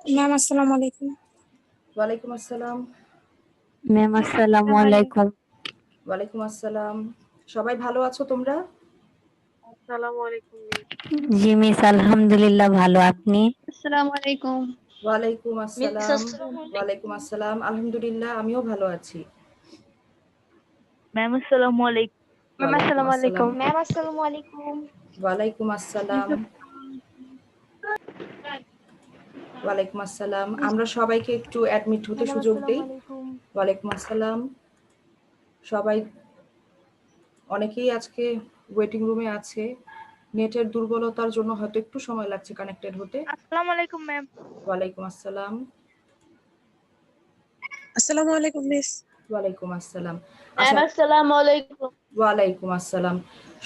Ma'am আসসালামু আলাইকুম। ওয়ালাইকুম আসসালাম। ম্যাম আসসালামু আলাইকুম। ওয়ালাইকুম আসসালাম। সবাই ভালো আছো তোমরা? আসসালামু আলাইকুম। জি মিস, আলহামদুলিল্লাহ ভালো। আপনি? আসসালামু আলাইকুম। ওয়ালাইকুম মিস আসসালাম। আসসালামু আলাইকুম। ওয়ালাইকুম আসসালাম। আলহামদুলিল্লাহ আমিও ভালো আছি। ম্যাম আসসালামু আলাইকুম। ম্যাম ওয়ালাইকুম আসসালামু আলাইকুম। আসসালাম। ম্যাম আসসালামু আলাইকুম। ওয়ালাইকুম আসসালাম। ওয়ালাইকুম আসসালাম। আমরা সবাইকে একটু অ্যাডমিট হতে সুযোগ দেই। ওয়ালাইকুম আসসালাম। সবাই অনেকেই আজকে ওয়েটিং রুমে আছে। নেটের দুর্বলতার জন্য হয়তো একটু সময় লাগছে কানেক্টেড হতে। আসসালামু আলাইকুম ম্যাম। ওয়ালাইকুম আসসালাম। আসসালামু আলাইকুম মিস। ওয়ালাইকুম আসসালাম। ম্যাম আসসালামু আলাইকুম। ওয়ালাইকুম আসসালাম।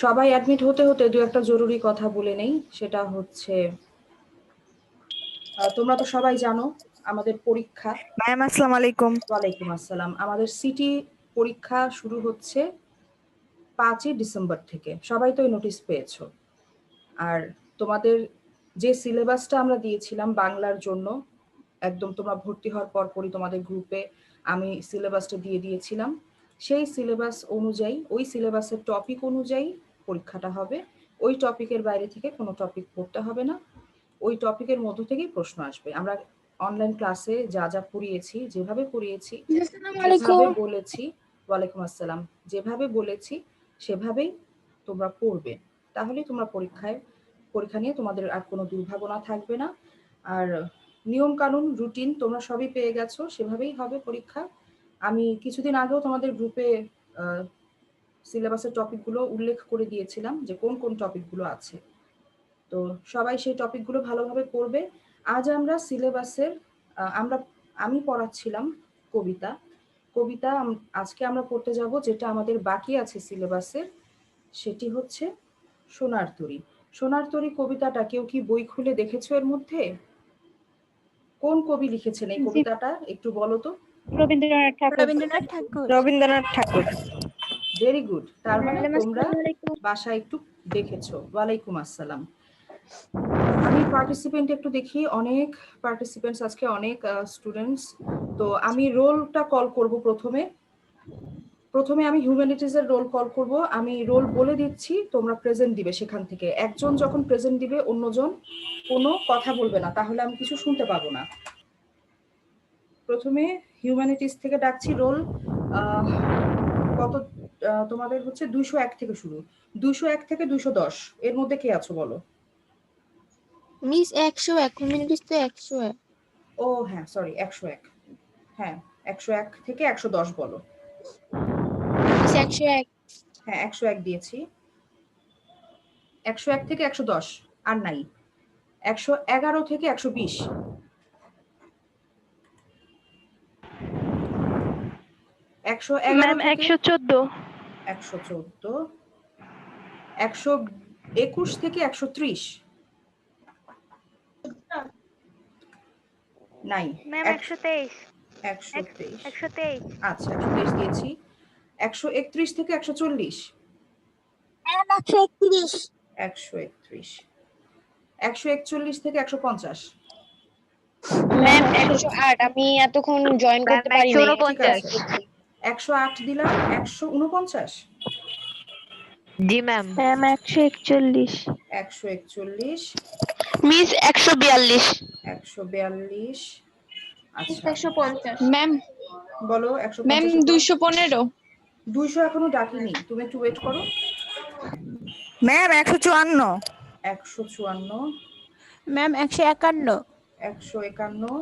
সবাই অ্যাডমিট হতে হতে দু একটা জরুরি কথা বলে নেই। সেটা হচ্ছে তোমরা তো সবাই জানো আমাদের পরীক্ষা। ম্যাম আসসালামু আলাইকুম। ওয়ালাইকুম আসসালাম। আমাদের সিটি পরীক্ষা শুরু হচ্ছে 5ই ডিসেম্বর থেকে। সবাই তো নোটিশ পেয়েছো। আর তোমাদের যে সিলেবাসটা আমরা দিয়েছিলাম বাংলার জন্য, একদম তোমরা ভর্তি হওয়ার পরপরই তোমাদের গ্রুপে আমি সিলেবাসটা দিয়ে দিয়েছিলাম। সেই সিলেবাস অনুযায়ী, ওই সিলেবাসের টপিক অনুযায়ী পরীক্ষাটা হবে। ওই টপিকের বাইরে থেকে কোনো টপিক পড়তে হবে না। ওই টপিকের মধ্য থেকেই প্রশ্ন আসবে। আমরা অনলাইন ক্লাসে যা যা পড়িয়েছি, যেভাবে পড়িয়েছি, যেভাবে বলেছি, ওয়ালাইকুম আসসালাম, যেভাবে বলেছি সেভাবেই তোমরা পড়বে। তাহলেই তোমরা পরীক্ষা নিয়ে তোমাদের আর কোনো দুর্ভাবনা থাকবে না। আর নিয়ম কানুন রুটিন তোমরা সবই পেয়ে গেছো, সেভাবেই হবে পরীক্ষা। আমি কিছুদিন আগেও তোমাদের গ্রুপে সিলেবাসের টপিকগুলো উল্লেখ করে দিয়েছিলাম যে কোন কোন টপিকগুলো আছে। তো সবাই সেই টপিকগুলো ভালোভাবে পড়বে। আজ আমরা সিলেবাসের আমি পড়াচ্ছিলাম কবিতা। আজকে আমরা পড়তে যাব যেটা আমাদের বাকি আছে সিলেবাসের, সেটি হচ্ছে সোনার তরী। সোনার তরী কবিতাটা কেউ কি বই খুলে দেখেছো এর মধ্যে? কোন কবি লিখেছেন এই কবিতাটা একটু বলো তো। রবীন্দ্রনাথ ঠাকুর। রবীন্দ্রনাথ ঠাকুর। Very good. তার মানে তোমরা বাসায় একটু দেখেছো। ওয়ালাইকুম আসসালাম। আমি পার্টিসিপেন্ট একটু দেখি, অনেক পার্টিসিপেন্টস আজকে, অনেক স্টুডেন্টস। তো আমি রোলটা কল করব প্রথমে আমি হিউম্যানিটিজের রোল কল করব। আমি রোল বলে দিচ্ছি, তোমরা প্রেজেন্ট দিবে সেখান থেকে। একজন যখন প্রেজেন্ট দিবে অন্যজন কোনো কথা বলবে না, তাহলে আমি কিছু শুনতে পাবো না। প্রথমে হিউম্যানিটিজ থেকে ডাকছি রোল। কত তোমাদের হচ্ছে 201 থেকে শুরু। 201 থেকে 210 এর মধ্যে কে আছো বলো। মিস 101 কমিউনিটিস তো 101। ও হ্যাঁ, সরি, 101। হ্যাঁ, 101 থেকে 110 বলো। মিস 101। হ্যাঁ, 101 দিয়েছি। 101 থেকে 110 আর নাই। 111 থেকে 120। 111 ম্যাম থেকে 114। 114। 121 থেকে 130 নাই। ম্যাম 123। 123। 123। আচ্ছা, 123 দিয়েছি। 131 থেকে 140। ম্যাম 131। 131। 141 থেকে 150। ম্যাম 108। আমি এতক্ষণ জয়েন করতে পারি নাই। ঠিক আছে, 108 দিলাম। 149। জি ম্যাম। ম্যাম 141। 141। মিস 142। 142। আচ্ছা, 150। ম্যাম বলো। ম্যাম 150 215। 200 এখনো ডাকিনি, তুমি একটু ওয়েট করো। ম্যাম 154। 154। ম্যাম 151। 151।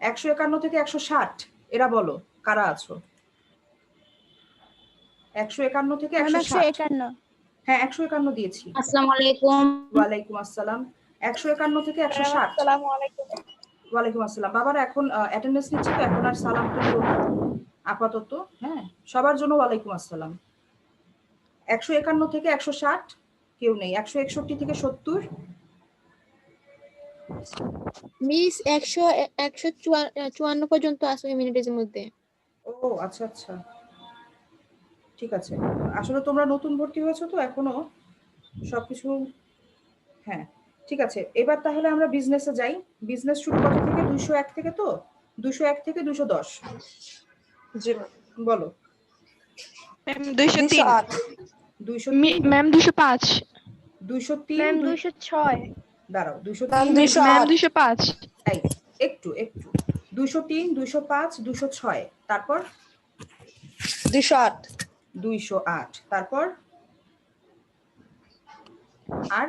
151 থেকে 160 এরা বলো কারা আছো। 151 থেকে 160। হ্যাঁ, 151 দিয়েছি। আসসালামু আলাইকুম। ওয়ালাইকুম আসসালাম। 151 থেকে 160। আসসালামু আলাইকুম। ওয়ালাইকুম আসসালাম। বাবারা এখন অ্যাটেন্ডেন্স নিচ্ছে তো, এখন আর সালাম তুলবো না আপাতত। হ্যাঁ, সবার জন্য ওয়ালাইকুম আসসালাম। 151 থেকে 160 কেউ নেই। 161 থেকে 70। মিস 154 পর্যন্ত আছে কমিউনিটির মধ্যে। ও আচ্ছা আচ্ছা, ঠিক আছে। আসলে তোমরা নতুন ভর্তি হয়েছো তো এখনো সবকিছু। হ্যাঁ, ঠিক আছে, এবার তাহলে আমরা বিজনেসে যাই। বিজনেস শুরু কত থেকে? 201 থেকে। তো 201 থেকে 210 জি বলো। ম্যাম 203 203, ম্যাম 205 203, ম্যাম 206 দাঁড়াও, ম্যাম 203, 208 205 এই একটু 203, 205, 206, তারপর 208 208, তারপর আর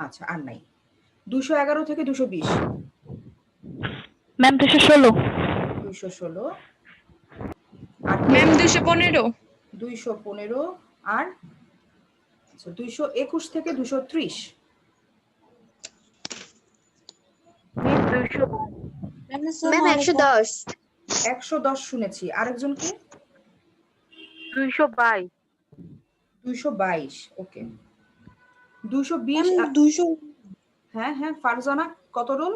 আচ্ছা আর নাই। 211 থেকে 220, ম্যাম 216 216, আর ম্যাম 215 215, আর আচ্ছা 221 থেকে 230, ম্যাম 110 110 শুনেছি। আরেকজনকে 222 222, ওকে। 220, 200 হ্যাঁ হ্যাঁ ফারজানা, কত রোল?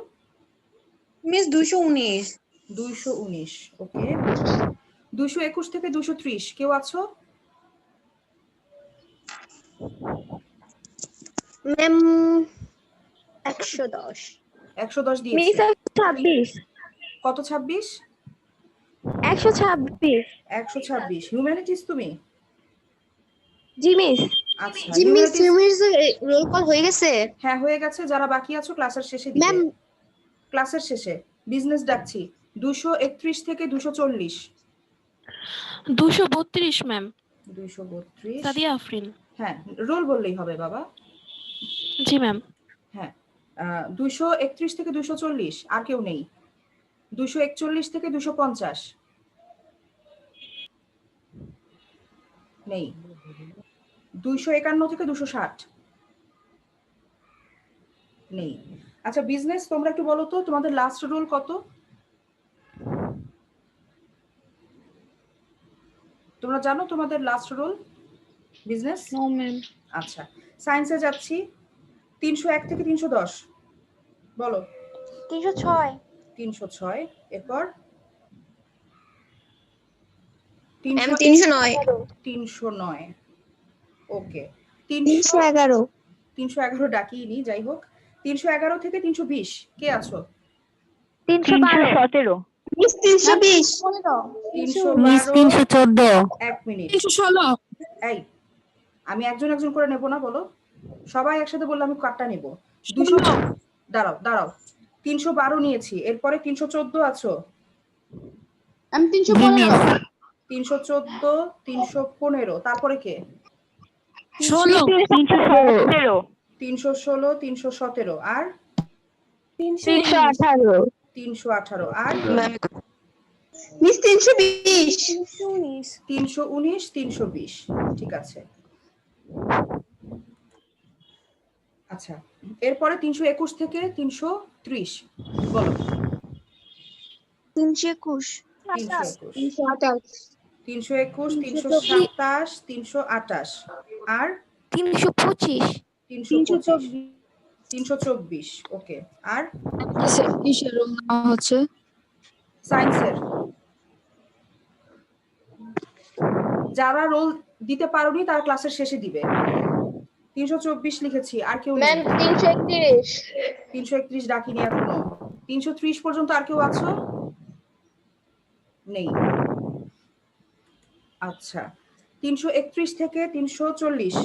মিস 219 219, ওকে। 221 থেকে 230 কেউ আছো? ম্যাম 110 110 মিস দিয়েছে। 126 কত? 26? 126 126। হিউম্যানিটিস তুমি? জি মিস। আচ্ছা জি মিস হিউম্যানিটিস, রোল কল হয়ে গেছে হ্যাঁ হয়ে গেছে। যারা বাকি আছো ক্লাসের শেষে দিবে। ম্যাম। ক্লাসের শেষে বিজনেস ডাকছি। 231 থেকে 240, 232 ম্যাম 232, সাদিয়া আফরিন। হ্যাঁ রোল বললেই হবে বাবা। জি ম্যাম। হ্যাঁ 231 থেকে 240, আর কেউ নেই? 241 থেকে 250 নেই। 251 থেকে 260 নেই। আচ্ছা বিজনেস তোমরা একটু বলো তো তোমাদের লাস্ট রোল কত? তোমরা জানো তোমাদের last roll business? No ma'am. আচ্ছা সায়েন্সে যাচ্ছি। 301 থেকে 310 বলো। 306 306, এরপর ম্যাম 309 309, ওকে। 311 311 ডাকিনি, যাই হোক। 311 থেকে 320 কে আছো? 317 মিস 320 মিস 312, 314 এক মিনিট। 316 এই আমি একজন একজন করে নেব না, বলো। সবাই একসাথে বললে আমি কাটটা নেব। 200, দাঁড়াও দাঁড়াও, 312 নিয়েছি। এরপরে 314 আছো? আমি জি 315 মিস 314, 315, তারপরে কে? 16 317 316, 317, আর 318 318, আর ম্যাম মিস 320 319, 320, ঠিক আছে। আচ্ছা এরপরে 321 থেকে 330 বলো। 321 321, 321, 327, 328, আর 325 325, 324, ওকে। আর কিসের রোল নেওয়া হচ্ছে? সায়েন্সের যারা রোল দিতে পারোনি তারা ক্লাসের শেষে দিবে। 324 লিখেছি, আর কেউ নেই? ম্যাম 331 331 ডাকিনি এখনো। 330 পর্যন্ত আর কেউ আছো? নেই। আচ্ছা 331 থেকে 340,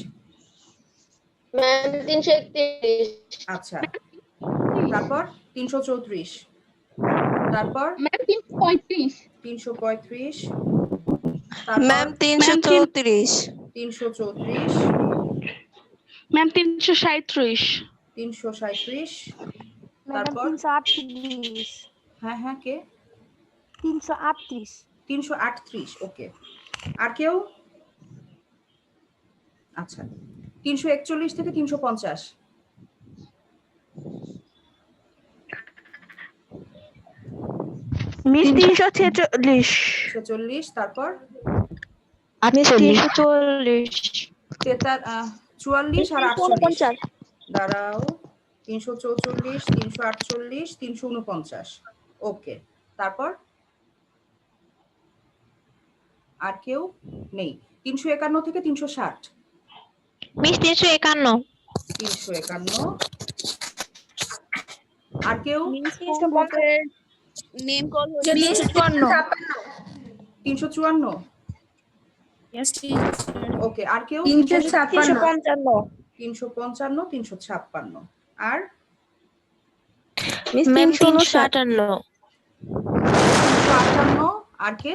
ম্যাম 331 আচ্ছা তারপর 334, তারপর ম্যাম 335 335, তারপর ম্যাম 334 334, ম্যাম 337 337, ম্যাডাম তারপর 338 হ্যাঁ হ্যাঁ কে? 338 338, ওকে। আর কেউ? আচ্ছা 341 থেকে 350, মিস 346 46, তারপর মিস 340 44 আর 48, দাঁড়াও। 344, 348, 349, ওকে। তারপর আর কেউ নেই। 351 থেকে 360, মিস 351 351, আর কেউ? Name call 354। ওকে, আর কেউ? 355 355, 356। আর ম্যাম 358 358। আর কে?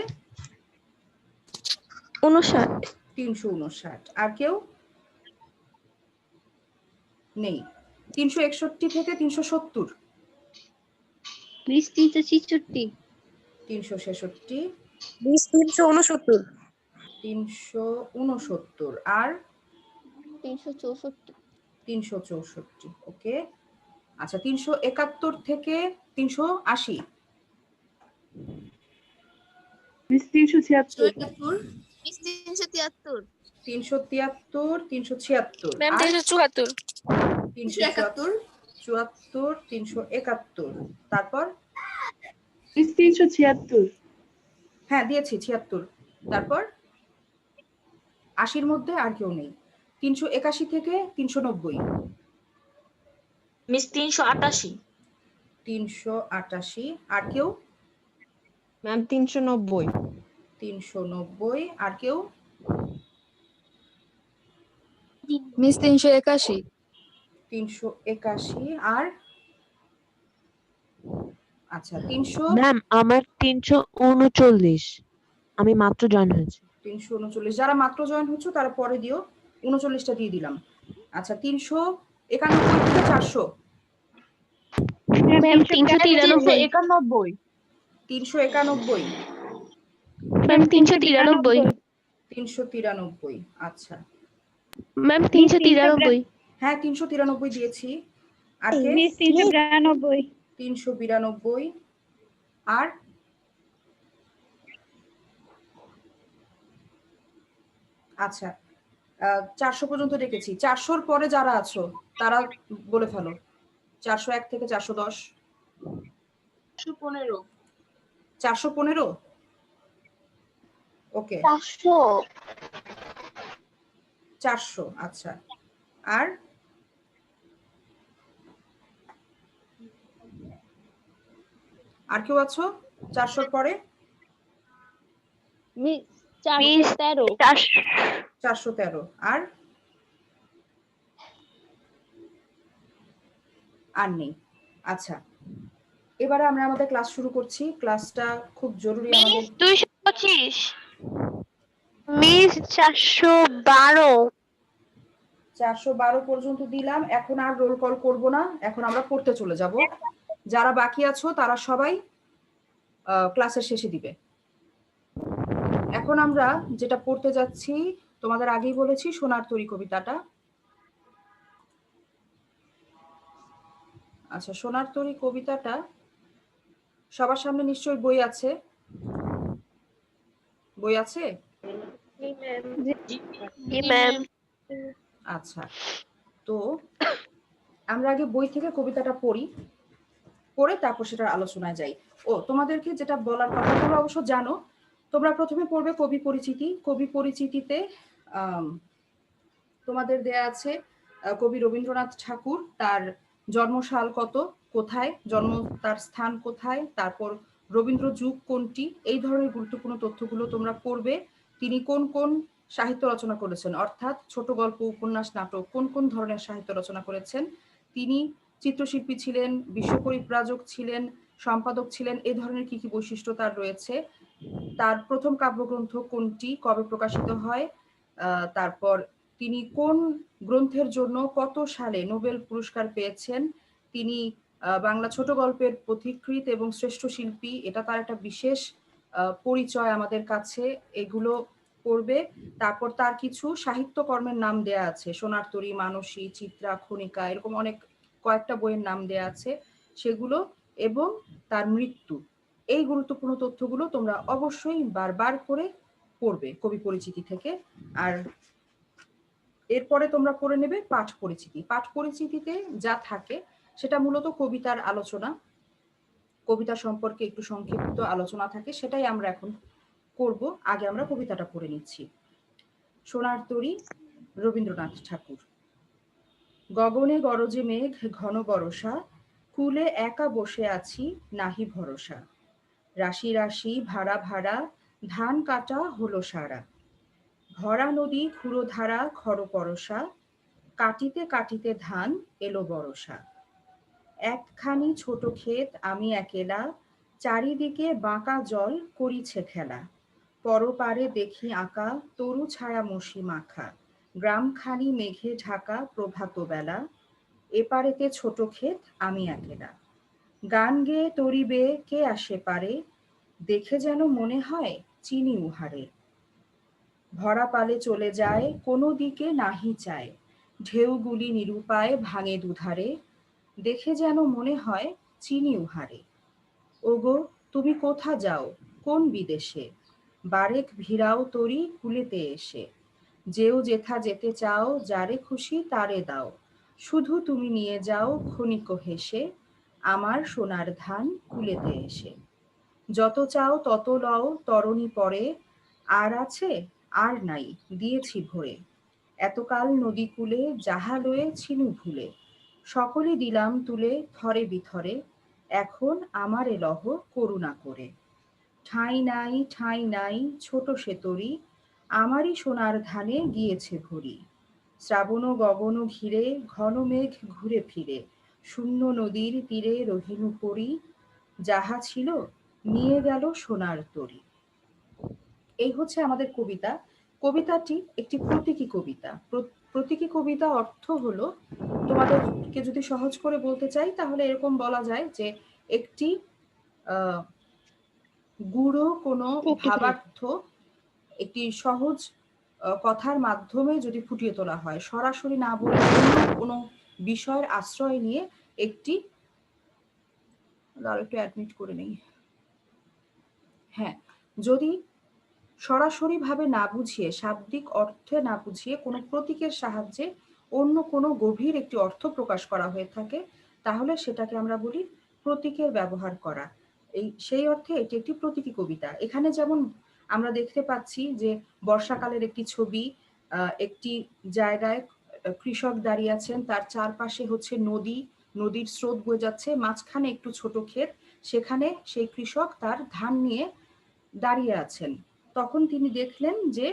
59 359। আর কেউ নেই। 361 থেকে 370। মিস 366 366, 369 369। আর 364 364। ওকে, আচ্ছা 371 থেকে 380। মিস 376 373 373, 376। ম্যাম আর 374 374, 74, 371। তারপর মিস 376 হ্যাঁ দিয়েছি 76। তারপর 80-র মধ্যে আর কেউ নেই। 381 থেকে 390। মিস 388 388। আর কেউ? ম্যাম 390 390। আর কেউ? মিস 381 381। আর আচ্ছা 300, ম্যাম আমার 339, আমি মাত্র জয়েন হয়েছি। 339। যারা মাত্র জয়েন হচ্ছে তারা পরে দিও, 39টা দিয়ে দিলাম। আচ্ছা 391 থেকে 400। ম্যাম 393 391 391। ম্যাম 393 393। আচ্ছা ম্যাম 393 হ্যাঁ 393 দিয়েছি। আর কে? মিস 392 392। আর আচ্ছা 400 পর্যন্ত রেখেছি। 400-র পরে যারা আছো তারা বলে ফেলো। 401 থেকে 410। 415 415। ওকে 400। আচ্ছা আর আর কেউ আছো 400-র পরে? Miss miss 413 413। আর আর নেই। আচ্ছা এবারে আমরা আমাদের ক্লাস শুরু করছি। ক্লাসটা খুব জরুরি আমাদের। মিস 225 মিস 412 412 পর্যন্ত দিলাম। এখন আর রোল কল করব না, এখন আমরা পড়তে চলে যাব। যারা বাকি আছো তারা সবাই ক্লাসের শেষে দিবে। এখন আমরা যেটা পড়তে যাচ্ছি তোমাদের আগেই বলেছি, সোনার তরী কবিতাটা। আচ্ছা সোনার তরী কবিতাটা সবার সামনে নিশ্চয়ই বই আছে। বই আছে? জি ম্যাম আচ্ছা তো আমরা আগে বই থেকে কবিতাটা পড়ি, পড়ে তারপর সেটার আলোচনায় যাই। ও তোমাদেরকে যেটা বলার কথা, তোমরা অবশ্য জানো, তোমরা প্রথমে পড়বে কবি পরিচিতি। কবি পরিচিতিতে তোমাদের দেয়া আছে কবি রবীন্দ্রনাথ ঠাকুর, তার জন্মসাল কত, কোথায় জন্ম, তার স্থান কোথায়, তারপর রবীন্দ্র যুগ কোনটি, এই ধরনের গুরুত্বপূর্ণ তথ্যগুলো তোমরা পড়বে। তিনি কোন কোন সাহিত্য রচনা করেছেন, অর্থাৎ ছোট গল্প, উপন্যাস, নাটক কোন কোন ধরনের সাহিত্য রচনা করেছেন। তিনি চিত্রশিল্পী ছিলেন, বিশ্ব পরিব্রাজক ছিলেন, সম্পাদক ছিলেন, এই ধরনের কি কি বৈশিষ্ট্য তার রয়েছে। তার প্রথম কাব্যগ্রন্থ কোনটি, কবে প্রকাশিত হয়, তারপর তিনি কোন গ্রন্থের জন্য কত সালে নোবেল পুরস্কার পেয়েছেন, তিনি বাংলা ছোট গল্পের পথিকৃৎ এবং শ্রেষ্ঠ শিল্পী, এটা তার একটা বিশেষ পরিচয় আমাদের কাছে, এগুলো পড়বে। তারপর তার কিছু সাহিত্যকর্মের নাম দেয়া আছে, সোনার তরী, মানসী, চিত্রা, খনিকা, এরকম অনেক কয়েকটা বইয়ের নাম দেয়া আছে সেগুলো, এবং তার মৃত্যু। এই গুরুত্বপূর্ণ তথ্যগুলো তোমরা অবশ্যই বারবার করে পড়বে কবি পরিচিতি থেকে। আর এরপরে তোমরা পড়ে নেবে পাঠ পরিচিতি। পাঠ পরিচিতিতে যা থাকে সেটা মূলত কবিতার আলোচনা, কবিতা সম্পর্কে একটু সংক্ষিপ্ত আলোচনা থাকে, সেটাই আমরা এখন করব। আগে আমরা কবিতাটা পড়ে নিচ্ছি। সোনার তরী, রবীন্দ্রনাথ ঠাকুর। গগনে গরজে মেঘ ঘন বরষা, কূলে একা বসে আছি নাহি ভরসা, রাশি রাশি ভাড়া ভাড়া ধান কাটা হলো সারা, ভরা নদী ক্ষুরধারা খরপরশা, কাটিতে কাটিতে ধান এলো বরষা। একখানি ছোট ক্ষেত আমি একেলা, চারিদিকে বাঁকা জল করিছে খেলা, পরপারে দেখি আঁকা তরু ছায়া মসি মাখা, গ্রামখানি মেঘে ঢাকা প্রভাত বেলা, এপারেতে ছোট ক্ষেত আমি একেলা। গান গেয়ে তরিবে কে আসে পারে, দেখে যেন মনে হয় চিনি উহারে, ভরা পালে চলে যায় কোনো দিকে নাহি চায়, ঢেউগুলি নিরুপায় ভাঙে দুধারে, দেখে যেন মনে হয় চিনি উহারে। ওগো তুমি কোথা যাও কোন বিদেশে, বারেক ভিড়াও তরি কুলেতে এসে, যেও যেথা যেতে চাও যারে খুশি তারে দাও, শুধু তুমি নিয়ে যাও ক্ষণিক হেসে, আমার সোনার ধান কুলেতে এসে। যত চাও তত লও তরণী পরে, আর আছে আর নাই দিয়েছি ভরে, এতকাল নদী কূলে যাহা লয়ে ছিনু ভুলে, সকলে দিলাম তুলে থরে বিথরে, এখন আমারে লহ করুণা করে। ঠাঁই নাই ছোট সে তরি, আমারই সোনার ধানে গিয়েছে ভরি, শ্রাবণ গগন ঘিরে ঘন মেঘ ঘুরে ফিরে, শূন্য নদীর তীরে রহিনু পরি, যাহা ছিল নিয়ে গেল সোনার তরি। এই হচ্ছে আমাদের কবিতা। কবিতাটি একটি প্রতীকী কবিতা। প্রতীকী কবিতা অর্থ হলো, তোমাদেরকে যদি সহজ করে বলতে চাই তাহলে এরকম বলা যায় যে একটি গূঢ় কোনো ভাবার্থ একটি সহজ কথার মাধ্যমে যদি ফুটিয়ে তোলা হয়, সরাসরি না বলে কোনো বিষয়ের আশ্রয় নিয়ে একটি, একটু অ্যাডমিট করে নেই, হ্যাঁ, যদি সরাসরি ভাবে না বুঝিয়ে, শাব্দিক অর্থে না বুঝিয়ে কোনো প্রতীকের সাহায্যে অন্য কোনো গভীর একটি অর্থ প্রকাশ করা হয়ে থাকে, তাহলে সেটাকে আমরা বলি প্রতীকের ব্যবহার করা। সেই অর্থে এটি একটি প্রতীকী কবিতা। এখানে যেমন আমরা দেখতে পাচ্ছি যে বর্ষাকালের একটি ছবি, একটি জায়গায় কৃষক দাঁড়িয়ে আছেন, তার চারপাশে হচ্ছে নদী, নদীর স্রোত বয়ে যাচ্ছে, মাঝখানে একটু ছোট ক্ষেত, সেখানে সেই কৃষক তার ধান নিয়ে দাঁড়িয়ে আছেন। তখন তিনি দেখলেন যে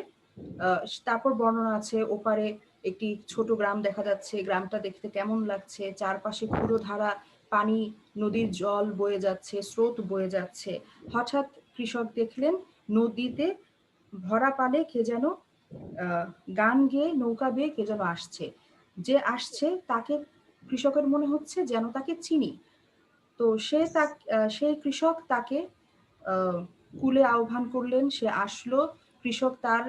তারপর বর্ণনা আছে, ওপারে একটি ছোট গ্রাম দেখা যাচ্ছে, গ্রামটা দেখতে কেমন লাগছে, চারপাশে ক্ষুরধারা পানি, নদীর জল বয়ে যাচ্ছে, স্রোত বয়ে যাচ্ছে। হঠাৎ কৃষক দেখলেন নদীতে ভরা পালে কে যেন গান গেয়ে নৌকা বেয়ে কে যেন আসছে, যে আসছে তাকে কৃষকের মনে হচ্ছে যেন তাকে চিনি। তো সেই কৃষক তাকে কুলে আহ্বান করলেন, সে আসলো, কৃষক তার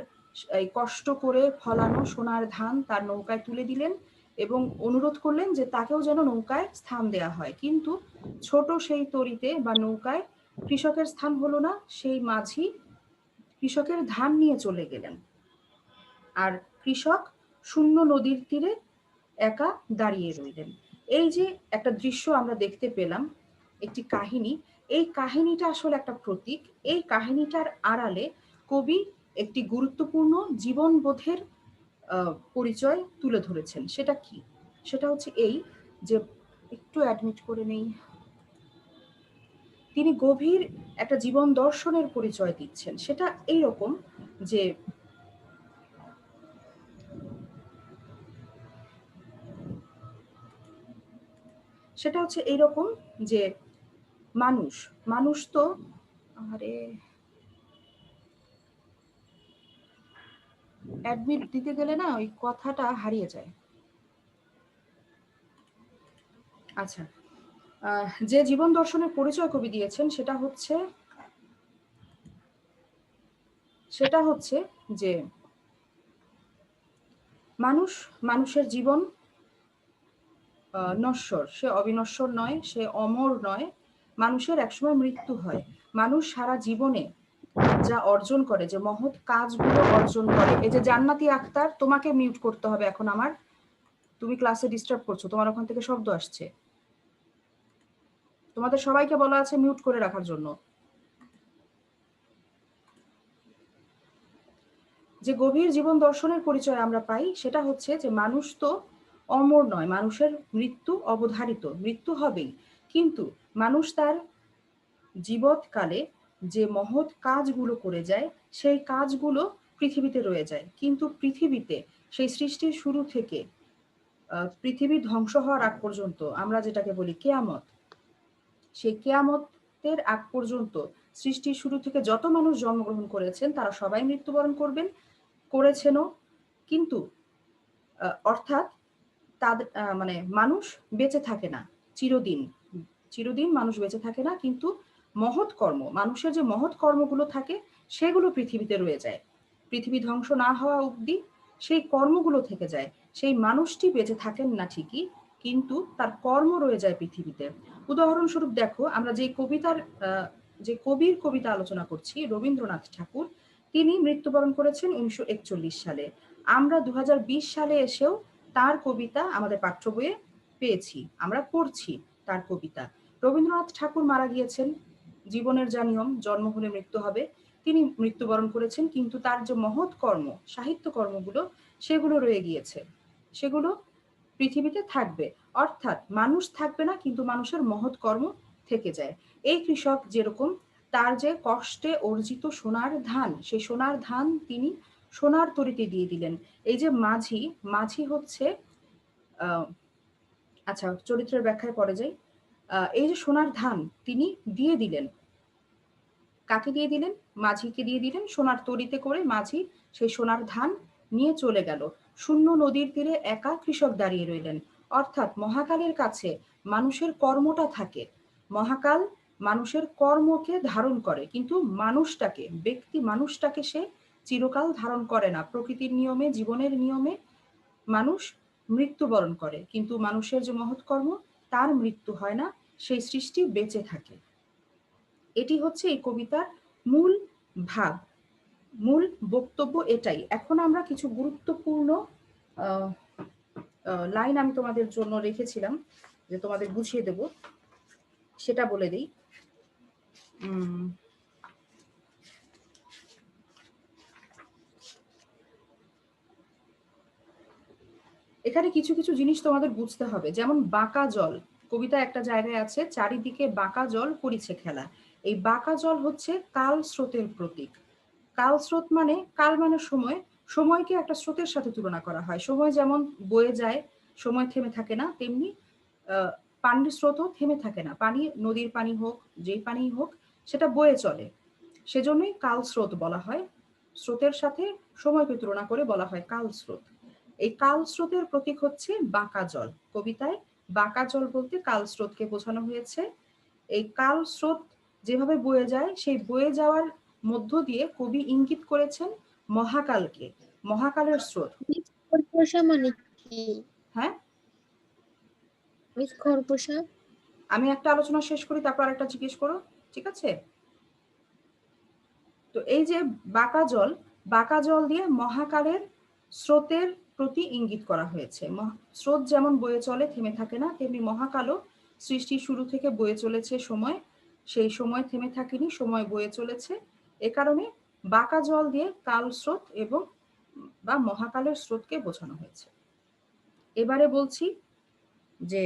এই কষ্ট করে ফলানো সোনার ধান তার নৌকায় তুলে দিলেন এবং অনুরোধ করলেন যে তাকেও যেন নৌকায় স্থান দেয়া হয়। কিন্তু ছোট সেই তরিতে বা নৌকায় কৃষকের স্থান হলো না, সেই মাঝি কৃষকের ধান নিয়ে চলে গেলেন। আর কৃষক শূন্য নদীর তীরে একা দাঁড়িয়ে রইলেন। এই যে একটা দৃশ্য আমরা দেখতে পেলাম, একটি কাহিনী, এই কাহিনীটা আসলে একটা প্রতীক। এই কাহিনীটার আড়ালে কবি একটি গুরুত্বপূর্ণ জীবনবোধের পরিচয় তুলে ধরেছেন। সেটা কি? সেটা হচ্ছে এই যে, একটু অ্যাডমিট করে নেই, তিনি গভীর একটা জীবন দর্শনের পরিচয় দিচ্ছেন। সেটা এইরকম যে সেটা হচ্ছে এইরকম যে মানুষ তো, আরে অ্যাডমিট দিতে গেলে না ওই কথাটা হারিয়ে যায়। আচ্ছা, যে জীবন দর্শনের পরিচয় কবি দিয়েছেন সেটা হচ্ছে যে মানুষের জীবন নশ্বর, সে অবিনশ্বর নয়, সে অমর নয়, মানুষের একসময় মৃত্যু হয়। মানুষ সারা জীবনে যা অর্জন করে, যে মহৎ কাজগুলো অর্জন করে, এই যে জান্নাতি আক্তার, তোমাকে মিউট করতে হবে এখন, আমার তুমি ক্লাসে ডিস্টার্ব করছো, তোমার ওখান থেকে শব্দ আসছে, তোমাদের সবাইকে বলা আছে মিউট করে রাখার জন্য। যে গভীর জীবন দর্শনের পরিচয় আমরা পাই সেটা হচ্ছে যে মানুষ তো অমর নয়, মানুষের মৃত্যু অবধারিত, মৃত্যু হবেই, কিন্তু মানুষ তার জীবৎকালে যে মহৎ কাজগুলো করে যায় সেই কাজগুলো পৃথিবীতে রয়ে যায়, কিন্তু পৃথিবীতে সেই সৃষ্টির শুরু থেকে পৃথিবী ধ্বংস হওয়ার আগ পর্যন্ত আমরা যেটাকে বলি কেয়ামত, সেই কেয়ামতের আগ পর্যন্ত সৃষ্টির শুরু থেকে যত মানুষ জন্মগ্রহণ করেছেন তারা সবাই মৃত্যুবরণ করবেন, করেছেনও। কিন্তু অর্থাৎ তাদের মানে মানুষ বেঁচে থাকে না চিরদিন, চিরদিন মানুষ বেঁচে থাকে না, কিন্তু মহৎ কর্ম, মানুষের যে মহৎ কর্মগুলো থাকে সেগুলো পৃথিবীতে রয়ে যায়। পৃথিবী ধ্বংস না হওয়া অবধি সেই কর্মগুলো থেকে যায়। সেই মানুষটি বেঁচে থাকেন না ঠিকই, কিন্তু তার কর্ম রয়ে যায় পৃথিবীতে। উদাহরণস্বরূপ দেখো, আমরা যে কবির কবিতা আলোচনা করছি, রবীন্দ্রনাথ ঠাকুর, তিনি মৃত্যুবরণ করেছেন 1941 সালে। আমরা 2020 সালে এসেও তার কবিতা আমাদের পাঠ্য বইয়ে পেয়েছি, আমরা পড়ছি তার কবিতা। রবীন্দ্রনাথ ঠাকুর মারা গিয়েছেন, জীবনের যা নিয়ম, জন্ম হলে মৃত্যু হবে, তিনি মৃত্যুবরণ করেছেন, কিন্তু তার যে মহৎ কর্ম, সাহিত্য কর্মগুলো, সেগুলো রয়ে গিয়েছে, সেগুলো পৃথিবীতে থাকবে। অর্থাৎ মানুষ থাকবে না, কিন্তু মানুষের মহৎ কর্ম থেকে যায়। এই কৃষক যেরকম তার যে কষ্টে অর্জিত সোনার ধান, সেই সোনার ধান তিনি সোনার তরীতে দিয়ে দিলেন। এই যে মাঝি, মাঝি হচ্ছে আচ্ছা চরিত্রের ব্যাখ্যায় পড়ে যাই। এই যে সোনার ধান তিনি দিয়ে দিলেন, কাকে দিয়ে দিলেন? মাঝিকে দিয়ে দিলেন। সোনার তরীতে করে মাঝি সেই সোনার ধান নিয়ে চলে গেল। শূন্য নদীর তীরে একা কৃষক দাঁড়িয়ে রইলেন। অর্থাৎ মহাকালের কাছে মানুষের কর্মটা থাকে, মহাকাল মানুষের কর্মকে ধারণ করে, কিন্তু মানুষটাকে, ব্যক্তি মানুষটাকে সে চিরকাল ধারণ করে না। প্রকৃতির নিয়মে, জীবনের নিয়মে মানুষ মৃত্যুবরণ করে, কিন্তু মানুষের যে মহৎ কর্ম, তার মৃত্যু হয় না, সেই সৃষ্টি বেঁচে থাকে। এটি হচ্ছে এই কবিতার মূল ভাব, মূল বক্তব্য এটাই। এখন আমরা কিছু গুরুত্বপূর্ণ লাইন আমি তোমাদের জন্য রেখেছিলাম যে তোমাদের বুঝিয়ে দেব, সেটা বলে দিই। এখানে কিছু কিছু জিনিস তোমাদের বুঝতে হবে, যেমন বাঁকা জল, কবিতা একটা জায়গায় আছে, চারিদিকে বাঁকা জল করিছে খেলা। এই বাঁকা জল হচ্ছে কাল স্রোতের প্রতীক। কাল স্রোত মানে, কাল মানে সময়, সময়কে একটা স্রোতের সাথে তুলনা করা হয়। সময় যেমন বয়ে যায়, সময় থেমে থাকে না, তেমনি পানির স্রোতও থেমে থাকে না। পানি, নদীর পানি হোক, যেই পানি হোক, সেটা বয়ে চলে, সেজন্যই কাল স্রোত বলা হয়। স্রোতের সাথে সময়কে তুলনা করে বলা হয় কাল স্রোত। এই কাল স্রোতের প্রতীক হচ্ছে বাঁকা জল। কবিতায় বাঁকা জল বলতে কাল স্রোতকে বোঝানো হয়েছে। এই কাল স্রোত যেভাবে বয়ে যায়, সেই বয়ে যাওয়ার মধ্য দিয়ে কবি ইঙ্গিত করেছেন মহাকালকে, মহাকালের স্রোত। খরপোশা মানে কি? হ্যাঁ, মিস খরপোশা? আমি একটা আলোচনা শেষ করি, তারপর আরেকটা জিজ্ঞেস করো, ঠিক আছে? তো এই যে বাঁকা জল, বাঁকা জল দিয়ে মহাকালের স্রোতের প্রতি ইঙ্গিত করা হয়েছে। স্রোত যেমন বয়ে চলে, থেমে থাকে না, তেমনি মহাকালও সৃষ্টির শুরু থেকে বয়ে চলেছে সময়, সেই সময় থেমে থাকেনি, সময় বয়ে চলেছে। এ কারণে বাঁকা জল দিয়ে কাল স্রোত এবং বা মহাকালের স্রোতকে বোঝানো হয়েছে। এবারে বলছি যে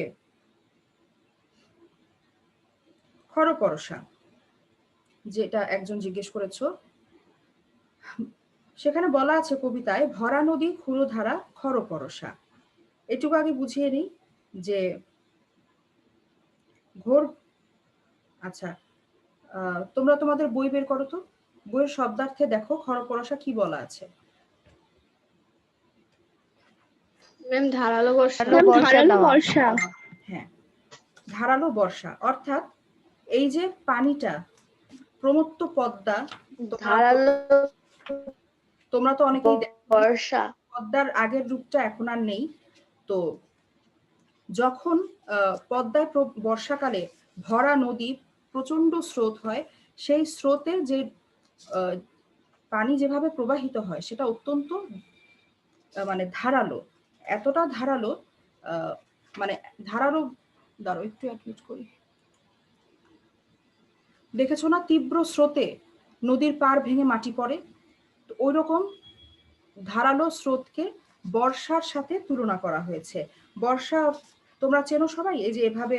খরপরশা, যেটা একজন জিজ্ঞেস করেছো, সেখানে বলা আছে কবিতায়, ভরা নদী ক্ষুরধারা খরপরশা। এটুকু আগে বুঝিয়ে নিই যে ঘোর, আচ্ছা তোমরা তোমাদের বই বের করো তো, বইয়ের শব্দার্থে দেখো খরপরশা কি বলা আছে। ম্যাম ধারালো বর্ষা। ধারালো বর্ষা। হ্যাঁ, ধারালো বর্ষা, অর্থাৎ এই যে পানিটা, প্রমত্ত পদ্মা, তোমরা তো অনেকেই বর্ষা। পদ্মার আগের রূপটা এখন আর নেই। তো যখন পদ্মায় বর্ষাকালে ভরা নদী, প্রচন্ড স্রোত হয়, সেই স্রোতে যে পানি যেভাবে প্রবাহিত হয় সেটা অত্যন্ত মানে ধারালো, এতটা ধারালো, মানে ধারালো, দাঁড়াও একটু অ্যাডমিট করি, দেখেছো না তীব্র স্রোতে নদীর পাড় ভেঙে মাটি পড়ে, তো ওই রকম ধারালো স্রোতকে বর্ষার সাথে তুলনা করা হয়েছে। বর্ষা তোমরা চেনো সবাই, এই যে এভাবে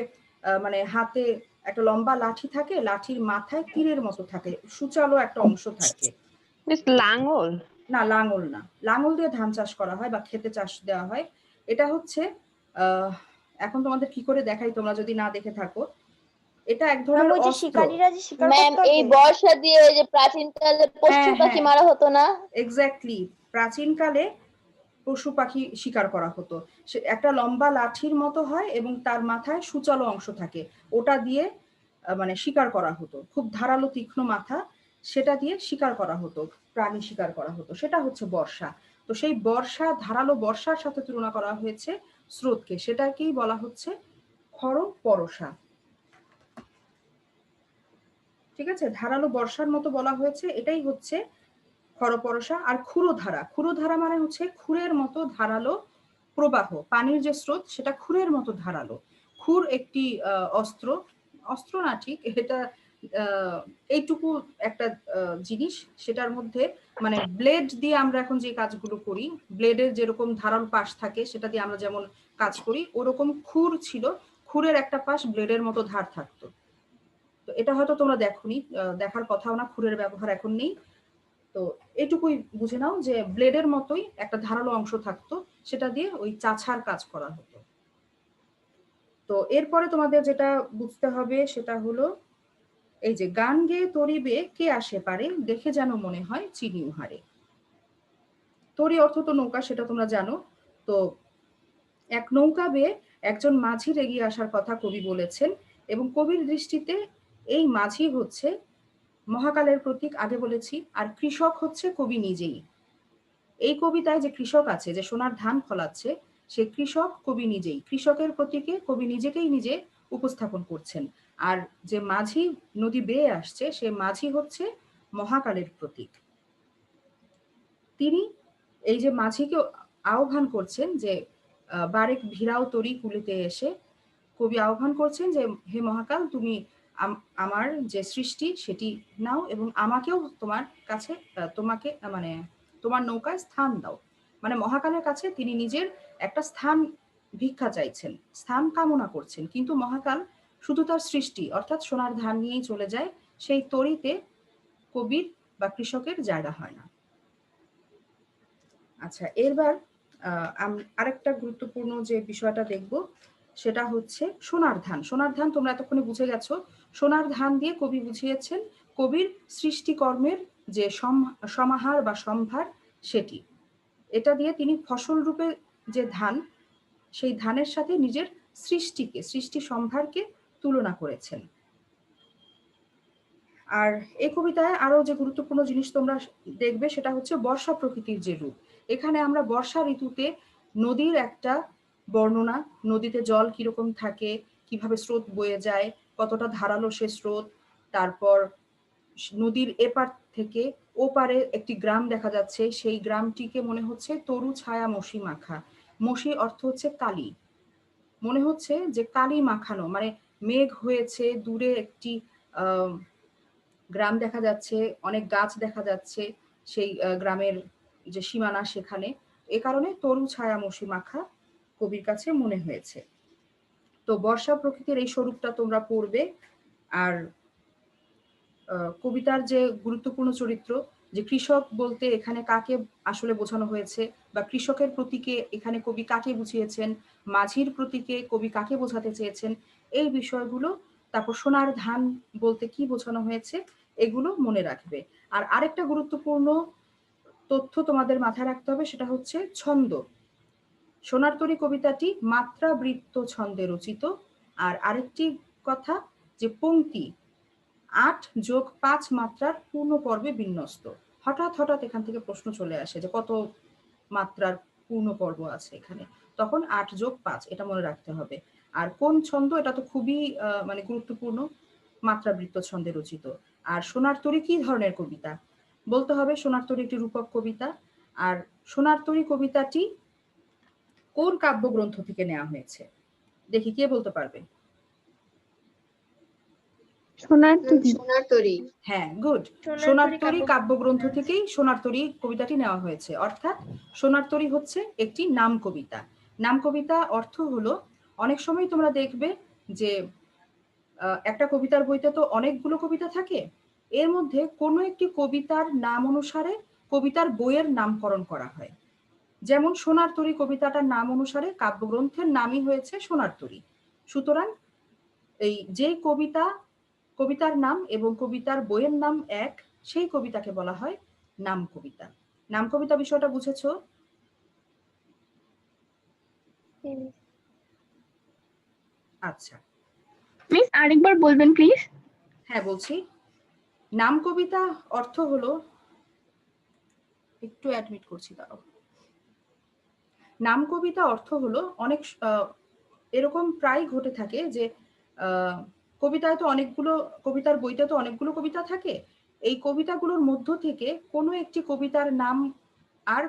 মানে হাতে একটা লম্বা লাঠি থাকে, লাঠির মাথায় তীরের মতো থাকে, সূচালো একটা অংশ থাকে। লাঙ্গল? না, লাঙল না। লাঙল দিয়ে ধান চাষ করা হয় বা ক্ষেতে চাষ দেওয়া হয়। এটা হচ্ছে এখন তোমাদের কি করে দেখাই তোমরা যদি না দেখে থাকো। এটা এক ধরনের অস্ত্র। ম্যাম এই বর্ষা দিয়ে ওই যে প্রাচীনকালে পশু পাখি মারা হতো না? এক্স্যাক্টলি, প্রাচীনকালে পশু পাখি শিকার করা হতো। সে একটা লম্বা লাঠির মতো হয় এবং তার মাথায় সূচালো অংশ থাকে, ওটা দিয়ে মানে শিকার করা হতো। খুব ধারালো তীক্ষ্ণ মাথা, সেটা দিয়ে শিকার করা হতো, প্রাণী শিকার করা হতো। সেটা হচ্ছে বর্ষা। তো সেই বর্ষা, ধারালো বর্ষার সাথে তুলনা করা হয়েছে স্রোতকে, সেটাকেই বলা হচ্ছে খরপরশা। ঠিক আছে, ধারালো বর্ষার মতো বলা হয়েছে, এটাই হচ্ছে খরপরশা। আর ক্ষুরধারা, ক্ষুরধারা মানে হচ্ছে খুরের মতো ধারালো প্রবাহ, পানির যে স্রোত সেটা খুরের মতো ধারালো। খুর একটি অস্ত্র, অস্ত্র না ঠিক, এটা এইটুকু একটা জিনিস, সেটার মধ্যে মানে ব্লেড দিয়ে আমরা এখন যে কাজগুলো করি, ব্লেডের যেরকম ধারালো পাশ থাকে সেটা দিয়ে আমরা যেমন কাজ করি, ওরকম খুর ছিল, খুরের একটা পাশ ব্লেডের মতো ধার থাকতো। তো এটা হয়তো তোমরা দেখোনি, দেখার কথাও না, খুরের ব্যবহার এখন নেই। তো এটুকুই বুঝে নাও যে ব্লেডের মতোই একটা ধারালো অংশ থাকতো, সেটা দিয়ে ওই চাছার কাজ করা হতো। তো এরপরে তোমাদের যেটা বুঝতে হবে সেটা হলো এই যে গান গেয়ে তরিবে কে আসে পারে, দেখে যেন মনে হয় চিনি উহারে। তরি অর্থ তো নৌকা, সেটা তোমরা জানো। তো এক নৌকা বেয়ে একজন মাঝির এগিয়ে আসার কথা কবি বলেছেন, এবং কবির দৃষ্টিতে এই মাঝি হচ্ছে মহাকালের প্রতীক, আগে বলেছি। আর কৃষক হচ্ছে কবি নিজেই। এই কবিতায় যে কৃষক আছে, যে সোনার ধান ফলাচ্ছে, সে কৃষক কবি নিজেই। কৃষকের প্রতীকে কবি নিজেকেই নিজে উপস্থাপন করছেন। আর যে মাঝি নদী বেয়ে আসছে, সে মাঝি হচ্ছে মহাকালের প্রতীক। তিনি এই যে মাঝিকে আহ্বান করছেন যে বারেক ভিড়াও তরি কুলিতে এসে, কবি আহ্বান করছেন যে হে মহাকাল, তুমি আমার যে সৃষ্টি সেটি নাও এবং আমাকেও তোমার কাছে, তোমাকে মানে তোমার নৌকায় স্থান দাও। মানে মহাকালের কাছে তিনি নিজের একটা স্থান ভিক্ষা চাইছেন, স্থান কামনা করছেন। কিন্তু মহাকাল শুধু তার সৃষ্টি অর্থাৎ সোনার ধান নিয়েই চলে যায়, সেই তরিতে কবির বা কৃষকের জায়গা হয় না। আচ্ছা, এবার আরেকটা গুরুত্বপূর্ণ যে বিষয়টা দেখব সেটা হচ্ছে সোনার ধান। সোনার ধান তোমরা এতক্ষণে বুঝে গেছো। সোনার ধান দিয়ে কবি বুঝিয়েছেন কবির সৃষ্টিকর্মের যে সমাহার বা সম্ভার, সেটি। এটা দিয়ে তিনি ফসল রূপে যে ধান, সেই ধানের সাথে নিজের সৃষ্টিকে, সৃষ্টি সম্ভারকে তুলনা করেছেন। আর এই কবিতায় আরো যে গুরুত্বপূর্ণ জিনিস তোমরা দেখবে সেটা হচ্ছে বর্ষা প্রকৃতির যে রূপ। এখানে আমরা বর্ষা ঋতুতে নদীর একটা বর্ণনা, নদীতে জল কিরকম থাকে, কিভাবে স্রোত বয়ে যায়, কতটা ধারালো সে স্রোত, তারপর নদীর এপার থেকে ওপারে একটি গ্রাম দেখা যাচ্ছে, সেই গ্রামটিকে মনে হচ্ছে তরু ছায়া মশি মাখা। মশি অর্থ হচ্ছে কালি, মনে হচ্ছে যে কালি মাখানো, মানে মেঘ হয়েছে, দূরে একটি গ্রাম দেখা যাচ্ছে, অনেক গাছ দেখা যাচ্ছে সেই গ্রামের যে সীমানা সেখানে। এ কারণে তরু ছায়া মশি মাখা কবির কাছে মনে হয়েছে। তো বর্ষা প্রকৃতির এই স্বরূপটা তোমরা পড়বে। আর কবিতার যে গুরুত্বপূর্ণ চরিত্র, যে কৃষক বলতে এখানে কাকে আসলে বোঝানো হয়েছে, বা কৃষকের প্রতীকে এখানে কবি কাকে বুঝিয়েছেন, মাঝির প্রতীকে কবি কাকে বোঝাতে চেয়েছেন, এই বিষয়গুলো, তারপর সোনার ধান বলতে কি বোঝানো হয়েছে, এগুলো মনে রাখবে। আর আরেকটা গুরুত্বপূর্ণ তথ্য তোমাদের মাথায় রাখতে হবে, সেটা হচ্ছে ছন্দ। সোনার তরী কবিতাটি মাত্রাবৃত্ত ছন্দে রচিত। আর আরেকটি কথা, যে পংক্তি 8+5 মাত্রার পূর্ণ পর্বে বিন্যস্ত। হঠাৎ হঠাৎ এখান থেকে প্রশ্ন চলে আসে যে কত মাত্রার পূর্ণ পর্ব আছে এখানে, তখন 8+5 এটা মনে রাখতে হবে। আর কোন ছন্দ, এটা তো খুবই মানে গুরুত্বপূর্ণ, মাত্রাবৃত্ত ছন্দে রচিত। আর সোনার তরী কি ধরনের কবিতা, বলতে হবে সোনার তরী একটি রূপক কবিতা। আর সোনার তরী কবিতাটি কোন কাব্যগ্রন্থ থেকে নেওয়া হয়েছে, দেখি কে বলতে পারবে? সোনার তরী। হ্যাঁ, গুড। সোনার তরী কাব্যগ্রন্থ থেকেই সোনার তরী কবিতাটি নেওয়া হয়েছে। অর্থাৎ সোনার তরী হচ্ছে একটি নাম কবিতা। নাম কবিতা অর্থ হলো, অনেক সময় তোমরা দেখবে যে একটা কবিতার বইতে তো অনেকগুলো কবিতা থাকে, এর মধ্যে কোনো একটি কবিতার নাম অনুসারে কবিতার বইয়ের নামকরণ করা হয়। যেমন সোনার তরী কবিতাটার নাম অনুসারে কাব্যগ্রন্থের নামই হয়েছে সোনার তরী। সুতরাং এই যে কবিতার নাম এবং কবিতার বইয়ের নাম এক, সেই কবিতাকে বলা হয় নাম কবিতা। নাম কবিতা বিষয়টা বুঝেছো? আচ্ছা, মিস আরেকবার বলবেন প্লিজ। হ্যাঁ বলছি। নাম কবিতা অর্থ হলো, একটু অ্যাডমিট করছি দাঁড়াও। নাম কবিতা অর্থ হলো অনেক এরকম প্রায় ঘটে থাকে যে কবিতায় তো অনেকগুলো, কবিতার বইতে তো অনেকগুলো কবিতা থাকে, এই কবিতাগুলোর মধ্য থেকে কোনো একটি কবিতার নাম আর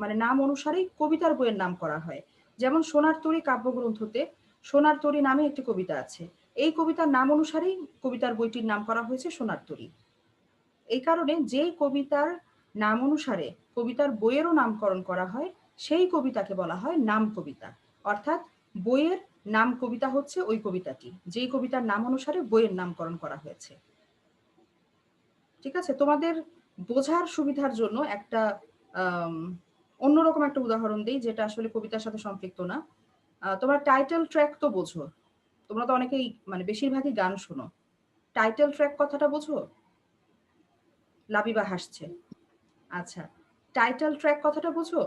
মানে নাম অনুসারেই কবিতার বইয়ের নাম করা হয়। যেমন সোনার তরী কাব্যগ্রন্থতে সোনার তরী নামে একটি কবিতা আছে, এই কবিতার নাম অনুসারেই কবিতার বইটির নাম করা হয়েছে সোনার তরী। এই কারণে যেই কবিতার নাম অনুসারে কবিতার বইয়েরও নামকরণ করা হয়, সেই কবিতাকে বলা হয় নাম কবিতা। অর্থাৎ বইয়ের নাম কবিতা হচ্ছে ওই কবিতাটি যেই কবিতার নাম অনুসারে বইয়ের নামকরণ করা হয়েছে। ঠিক আছে, তোমাদের বোঝার সুবিধার জন্য একটা অন্যরকম একটা উদাহরণ দিই, যেটা আসলে কবিতার সাথে সম্পৃক্ত না। তোমরা টাইটেল ট্র্যাক তো বোঝো, তোমরা তো অনেকেই মানে বেশিরভাগই গান শোনো। টাইটেল ট্র্যাক কথাটা বোঝো? লাবিবা হাসছে। আচ্ছা, টাইটেল ট্র্যাক কথাটা বোঝো?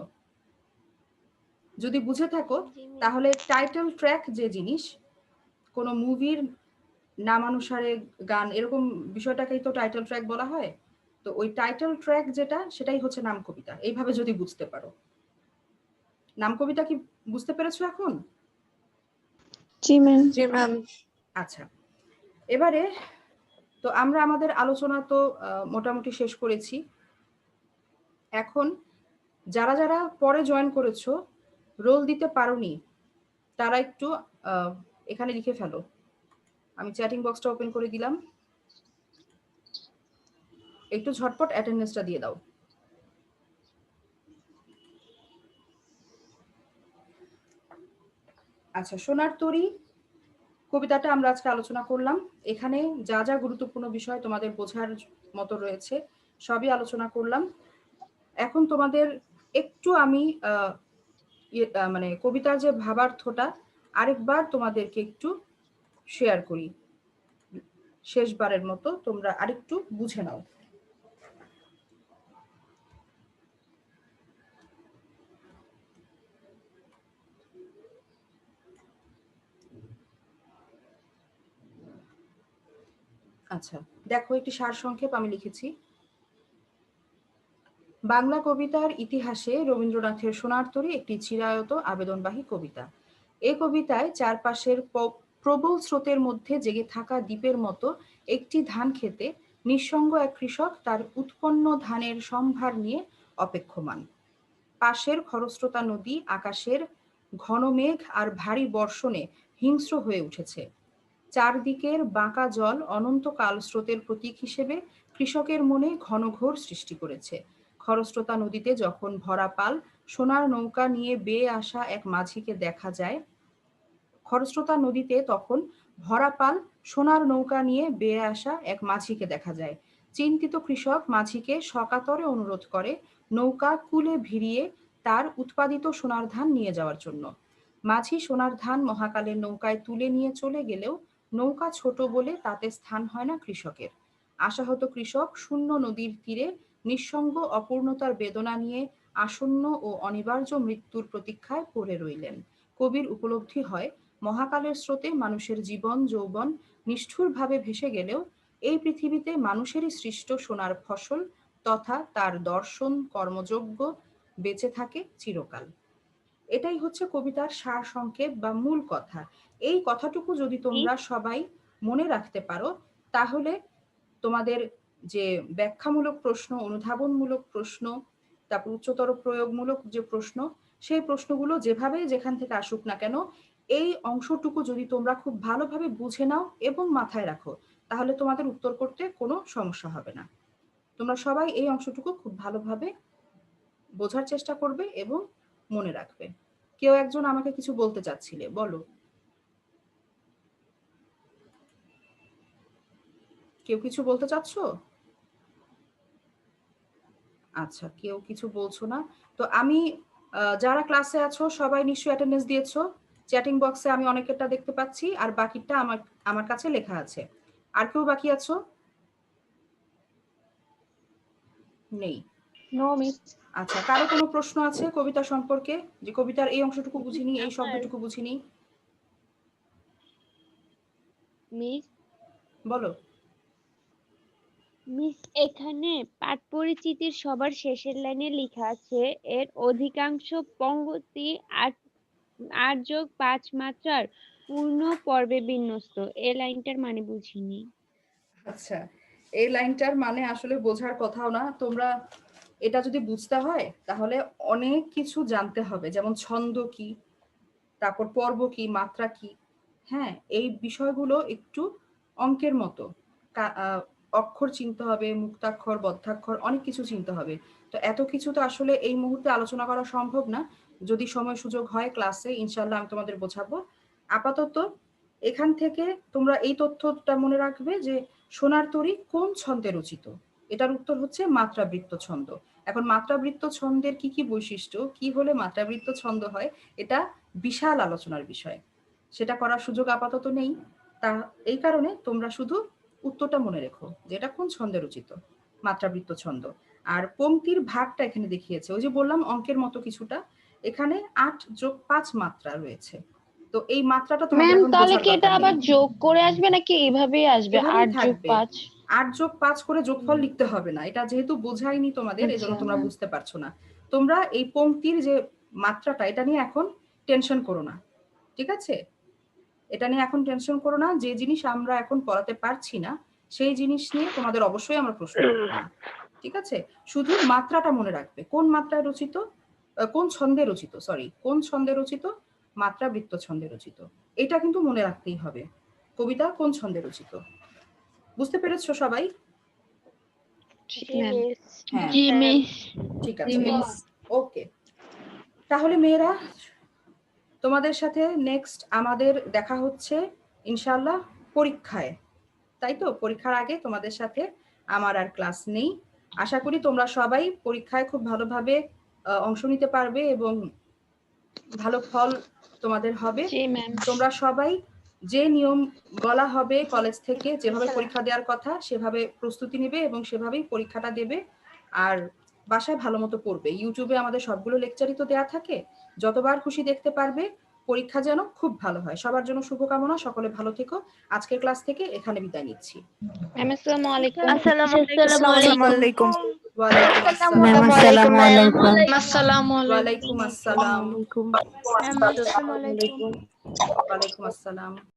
যদি বুঝে থাকো তাহলে টাইটেল ট্র্যাক যে জিনিস, কোনো মুভির নামানুসারে গান, এরকম বিষয়টাকেই তো টাইটেল ট্র্যাক বলা হয়। তো ওই টাইটেল ট্র্যাক যেটা, সেটাই হচ্ছে নাম কবিতা। এইভাবে যদি বুঝতে পারো। নাম কবিতা কি বুঝতে পেরেছো এখন? জি ম্যাম। জি ম্যাম। আচ্ছা, এবারে তো আমরা আমাদের আলোচনা তো মোটামুটি শেষ করেছি। এখন যারা যারা পরে জয়েন করেছো, রোল দিতে পারোনি, তারা একটু এখানে লিখে ফেলো। আমি চ্যাটিং বক্সটা ওপেন করে দিলাম, একটু ঝটপট অ্যাটেন্ডেন্সটা দিয়ে দাও। আচ্ছা, সোনার তরী কবিতাটা আমরা আজকে আলোচনা করলাম। এখানে যা যা গুরুত্বপূর্ণ বিষয় তোমাদের বোঝার মতো রয়েছে সবই আলোচনা করলাম। এখন তোমাদের একটু আমি মানে কবিতার যে ভাবার্থটা আরেকবার তোমাদেরকে একটু শেয়ার করি, শেষবারের মতো তোমরা আরেকটু বুঝে নাও। আচ্ছা, দেখো একটি সারসংক্ষেপ আমি লিখেছি। বাংলা কবিতার ইতিহাসে রবীন্দ্রনাথের সোনার তরী একটি চিরায়ত আবেদনবাহী কবিতা। এই কবিতায় চারপাশের প্রবল স্রোতের মধ্যে জেগে থাকা দ্বীপের মতো একটি ধান খেতে নিঃসঙ্গ এক কৃষক তার উৎপন্ন ধানের সম্ভার নিয়ে অপেক্ষমান। পাশের খরস্রোতা নদী আকাশের ঘন মেঘ আর ভারী বর্ষণে হিংস্র হয়ে উঠেছে। চারদিকের বাঁকা জল অনন্তকাল স্রোতের প্রতীক হিসেবে কৃষকের মনে ঘনঘোর সৃষ্টি করেছে। খরস্রোতা নদীতে যখন ভরা পাল সোনার নৌকা নিয়ে বেয়ে আসা এক মাঝিকে দেখা যায়, খরস্রোতা নদীতে তখন ভরা পাল সোনার নৌকা নিয়ে বেয়ে আসা এক মাঝিকে দেখা যায়। চিন্তিত কৃষক মাঝিকে সকাতরে অনুরোধ করে নৌকা কূলে ভিড়িয়ে তার উৎপাদিত সোনার ধান নিয়ে যাওয়ার জন্য। মাঝি সোনার ধান মহাকালের নৌকায় তুলে নিয়ে চলে গেলেও নৌকা ছোট বলে তাতে স্থান হয় না কৃষকের। আশাহত কৃষক শূন্য নদীর তীরে নিঃসঙ্গ অপূর্ণতার বেদনা নিয়ে আসন্ন ও অনিবার্য মৃত্যুর প্রতীক্ষায় পড়ে রইলেন। কবির উপলব্ধি হয়, মহাকালের স্রোতে মানুষের জীবন যৌবন নিষ্ঠুরভাবে ভেসে গেলেও এই পৃথিবীতে মানুষেরই সৃষ্ট সোনার ফসল তথা তার দর্শন কর্মযোগ্য বেঁচে থাকে চিরকাল। এটাই হচ্ছে কবিতার সার সংক্ষেপ বা মূল কথা। এই কথাটুকু যদি তোমরা সবাই মনে রাখতে পারো, তাহলে তোমাদের যে ব্যাখ্যামূলক প্রশ্ন, অনুধাবনমূলক প্রশ্ন, তারপর উচ্চতর প্রয়োগমূলক যে প্রশ্ন, সেই প্রশ্নগুলো যেভাবে যেখান থেকে আসুক না কেন, এই অংশটুকু যদি তোমরা খুব ভালোভাবে বুঝে নাও এবং মাথায় রাখো, তাহলে তোমাদের উত্তর করতে কোনো সমস্যা হবে না। তোমরা সবাই এই অংশটুকু খুব ভালোভাবে বোঝার চেষ্টা করবে এবং মনে রাখবে। কেউ একজন আমাকে কিছু বলতে চাচ্ছিলে, বলো। কেউ কিছু বলতে চাচ্ছো? আচ্ছা, কেউ কিছু বলছো না। তো আমি যারা ক্লাসে আছো সবাই নিশ্চয়ই অ্যাটেন্ডেন্স দিয়েছো। চ্যাটিং বক্সে আমি অনেকেরটা দেখতে পাচ্ছি, আর বাকিটা আমার কাছে লেখা আছে। আর কেউ বাকি আছো? নেই। No miss. আচ্ছা, কারো কোনো প্রশ্ন আছে কবিতা সম্পর্কে, যে কবিতার এই অংশটুকু বুঝিনি, এই শব্দটুকু বুঝিনি? মিস বলো। মিস এখানে পাঠ পরিচিতির সবার শেষের লাইনে লেখা আছে এর অধিকাংশ পংক্তি 8+5 মাত্রার পূর্ণ পর্বে বিন্যস্ত। এই লাইনটার মানে বুঝিনি। আচ্ছা, এই লাইনটার মানে আসলে বোঝার কথাও না। তোমরা এটা যদি বুঝতে হয় তাহলে অনেক কিছু জানতে হবে, যেমন ছন্দ কি, তারপর পর্ব কি, মাত্রা কি। হ্যাঁ, এই বিষয়গুলো একটু অঙ্কের মতো। অক্ষর চিনতে হবে, মুক্তাক্ষর, বদ্ধাক্ষর, অনেক কিছু চিনতে হবে। তো এত কিছু তো আসলে এই মুহূর্তে আলোচনা করা সম্ভব না। যদি সময় সুযোগ হয় ক্লাসে ইনশাল্লাহ আমি তোমাদের বোঝাবো। আপাতত এখান থেকে তোমরা এই তথ্যটা মনে রাখবে যে সোনার তরী কোন ছন্দে রচিত। এটার উত্তর হচ্ছে মাত্রাবৃত্ত ছন্দ। এখন মাত্রাবৃত্ত ছন্দের কি কি বৈশিষ্ট্য, কি হলে মাত্রাবৃত্ত ছন্দ হয়, এটা বিশাল আলোচনার বিষয়। সেটা করার সুযোগ আপাতত নেই। তা এই কারণে তোমরা শুধু উত্তরটা মনে রেখো, যেটা কোন ছন্দে রচিত, মাত্রাবৃত্ত ছন্দ। আর পংক্তির ভাগটা এখানে দেখিয়েছে, ওই যে বললাম অঙ্কের মতো কিছুটা। এখানে 8+5 মাত্রা রয়েছে। তো এই মাত্রাটা তোমাদের ম্যাম এখন তাহলে বোঝার কি এটা দরকার আবার নেই। যোগ করে আসবে নাকি এইভাবেই আসবে? এভাবেই 8+5? 8+5 করে যোগফল লিখতে হবে না, এটা যেহেতু বোঝাইনি তোমাদের এজন্য তোমরা বুঝতে পারছো না। তোমরা এই পংক্তির যে মাত্রাটা, এটা নিয়ে এখন টেনশন করো না, ঠিক আছে? এটা নিয়ে এখন টেনশন করো না। যে জিনিস আমরা এখন পড়াতে পারছি না সেই জিনিস নিয়ে তোমাদের অবশ্যই আমরা প্রশ্ন করব না, ঠিক আছে? শুধু মাত্রাটা মনে রাখবে, কোন মাত্রায় রচিত, কোন ছন্দে রচিত, সরি, কোন ছন্দে রচিত, মাত্রাবৃত্ত ছন্দে রচিত। এটা কিন্তু মনে রাখতেই হবে। কবিতা কোন ছন্দে রচিত, বুঝতে পেরেছো সবাই? জি মিস। হ্যাঁ, জি মিস। ঠিক আছে, ওকে। তাহলে মেয়েরা, তোমাদের সাথে নেক্সট আমাদের দেখা হচ্ছে ইনশাআল্লাহ পরীক্ষায়, তাই তো? পরীক্ষার আগে তোমাদের সাথে আমার আর ক্লাস নেই। আশা করি তোমরা সবাই পরীক্ষায় খুব ভালোভাবে অংশ নিতে পারবে এবং ভালো ফল তোমাদের হবে। জি ম্যাম। তোমরা সবাই যে নিয়ম বলা হবে কলেজ থেকে, যেভাবে পরীক্ষা দেওয়ার কথা সেভাবে প্রস্তুতি নেবে এবং সেভাবেই পরীক্ষাটা দেবে। আর বাসায় ভালো মতো পড়বে। ইউটিউবে আমাদের সবগুলো লেকচারই তো দেয়া থাকে, যতবার খুশি দেখতে পারবে। পরীক্ষা যেন খুব ভালো হয়। সবার জন্য শুভকামনা, সকলে ভালো থেকো। আজকের ক্লাস থেকে এখানে বিদায় নিচ্ছি। ম্যাম আসসালামু আলাইকুম। আসসালামু আলাইকুম। ওয়ালাইকুম আসসালাম। ম্যাম আসসালামু আলাইকুম। আসসালামু ওয়ালাইকুম আসসালাম। ম্যাম আসসালামু আলাইকুম। ওয়ালাইকুম আসসালাম।